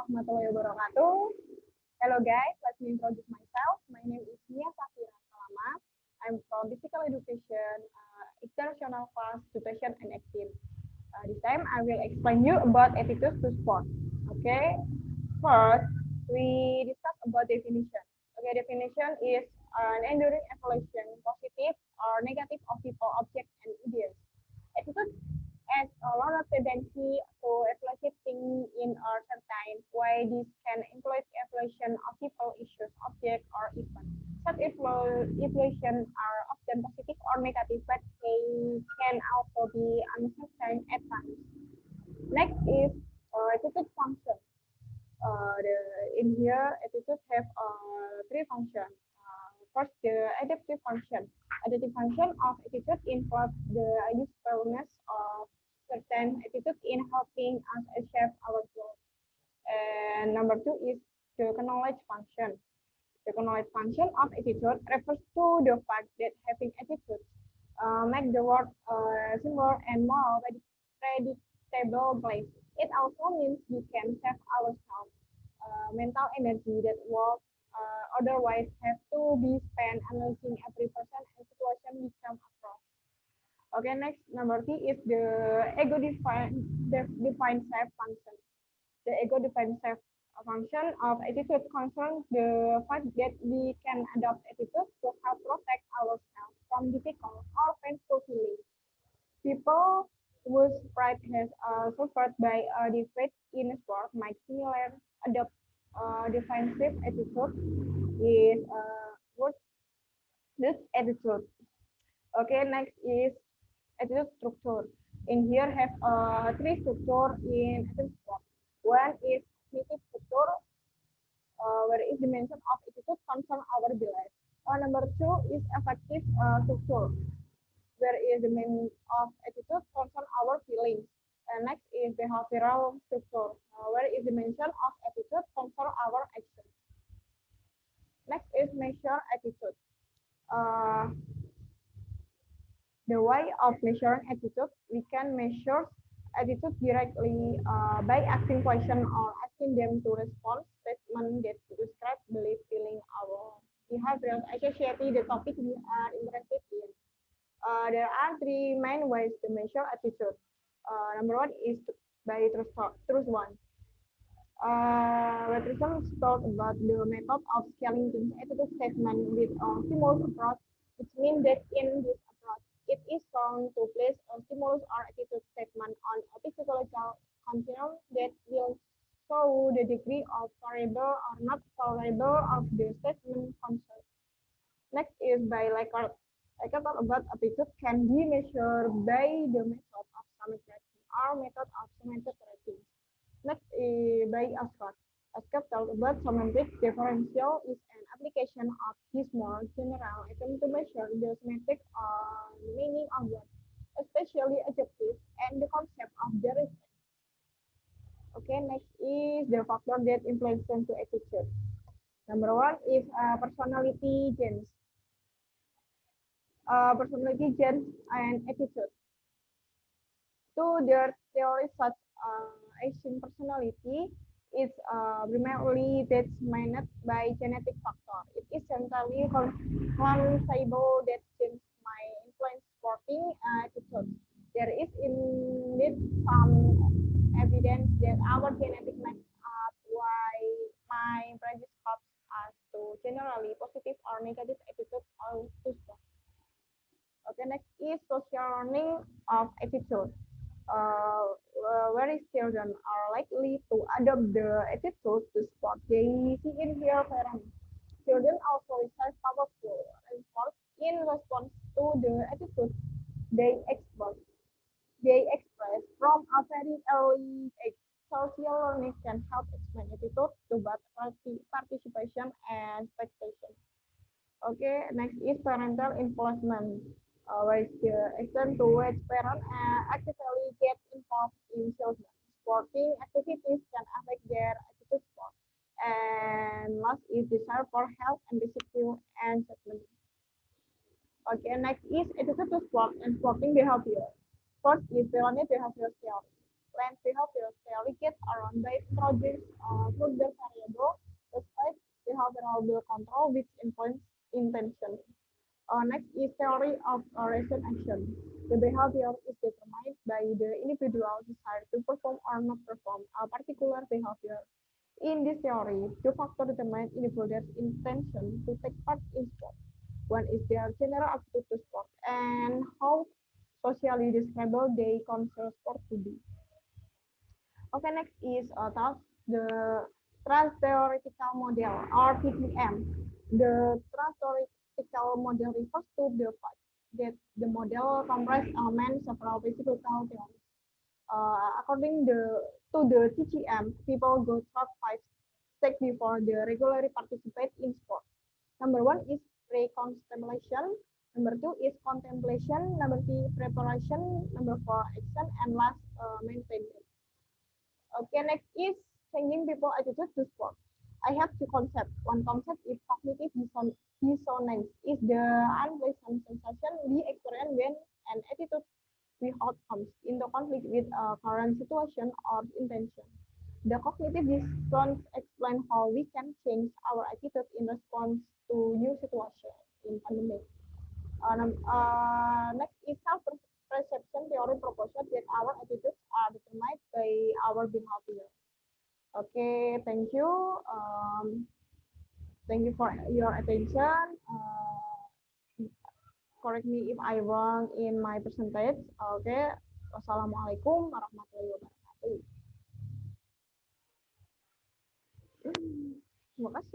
warahmatullahi wabarakatuh. Hello guys, let me introduce myself. My name is Shafira Salamah. I'm from Physical Education, International Class 2018. This time I will explain you about attitude to sport. Okay, first we discuss about definition. Okay, definition is an enduring evaluation, positive or negative of people, objects, and ideas. Attitude as a lot of tendency to evaluate things in a certain way. This can include evaluation of people, issues, objects, or events. Such evaluations are often positive or negative, but they can also be uncertain at times. Next is attitude function. In here, attitude have three functions. First, the adaptive function. Adaptive function of attitude involves the usefulness of certain attitude in helping us achieve our goals. And number two is the knowledge function. The knowledge function of attitude refers to the fact that having attitude make the world simpler and more predictable place. It also means we can save ourselves mental energy that would otherwise have to be spent analyzing every person and situation we come across. Okay, next number three is the ego defined self function. The ego defined self function of attitude concerns the fact that we can adopt attitude to help protect ourselves from difficult or painful feelings. People whose pride has suffered by a defeat in sport might similarly adopt defensive attitude is what this attitude. Okay, next is attitude structure. In here have three structure in attitude sport. One is cognitive structure, where is dimension of attitude concern our belief. Number two is affective structure, where is the meaning of attitude concern our feelings. And next is behavioral structure, where is the mention of attitude concern our actions. Next is measure attitude. Uh, the way of measuring attitude, we can measure attitude directly by asking questions or asking them to respond statement that describe belief, feeling, our behavior associated the topic we are interested in. There are three main ways to measure attitude. Number one is by truth one. Representatives talk about the method of scaling the attitude statement with a stimulus approach, which means that in this approach, it is shown to place a stimulus or attitude statement on a psychological continuum that will show the degree of tolerable or not tolerable of the statement concerned. Next is by Likert. Likert talk about attitude can be measured by the method of summit rating or method of semantic rating. Next is by Ascot. Ascot talks about semantic differential is an application of his more general attempt to measure the semantic meaning of words, especially adjectives and the concept of their effect. Okay, next is the factor that influence to attitude. Number one is personality genes. Personality genes and attitude. To their theories such Asian personality is primarily determined by genetic factor. It is centrally conceivable that genes might influence sporting attitudes. There is indeed some evidence that our genetic makes up why my predispose us to generally positive or negative attitudes or to sport. Okay, next is social learning of attitude. Where children are likely to adopt the attitude to sport they see in their parents. Children also receive powerful response in response to the attitude they express. They express from a very early age. Social learning can help explain attitude to both participation and expectation. Okay, next is parental involvement. Where the extent to which parents actively get involved in children. Sporting activities can affect their attitude sport. And last is desire for health and discipline and settlement. Okay, next is attitude to sport and sporting behavior. First is Pelone behavior theory. explain behavior theory gets around by introducing further variable, despite behavioral control which influence intention. Next is theory of reason action. The behavior is determined by the individual desire to perform or not perform a particular behavior. In this theory, two factors determine individuals' intention to take part in sport. One is their general aptitude to sport and how socially describable they consider sport to be. Okay, next is the trans-theoretical model or TTM. The trans-theoretical model refers to the fact that the model comprises elements several physical theories. To the TGM, people go through five steps before they regularly participate in sport. Number one is pre-contemplation. Number two is contemplation. Number three, preparation. Number four, action. And last, maintenance. Okay, next is changing people attitude to sport. I have two concepts. One concept is cognitive dissonance, is the unpleasant sensation we experience when an attitude we hold comes into conflict with a current situation or intention. The cognitive dissonance explains how we can change our attitude in response to new situations in pandemic. Next is self-perception theory proposed that our attitudes are determined by our behavior. Okay, thank you. Thank you for your attention. Correct me if I wrong in my percentage. Okay. Wassalamualaikum warahmatullahi wabarakatuh. Terima kasih.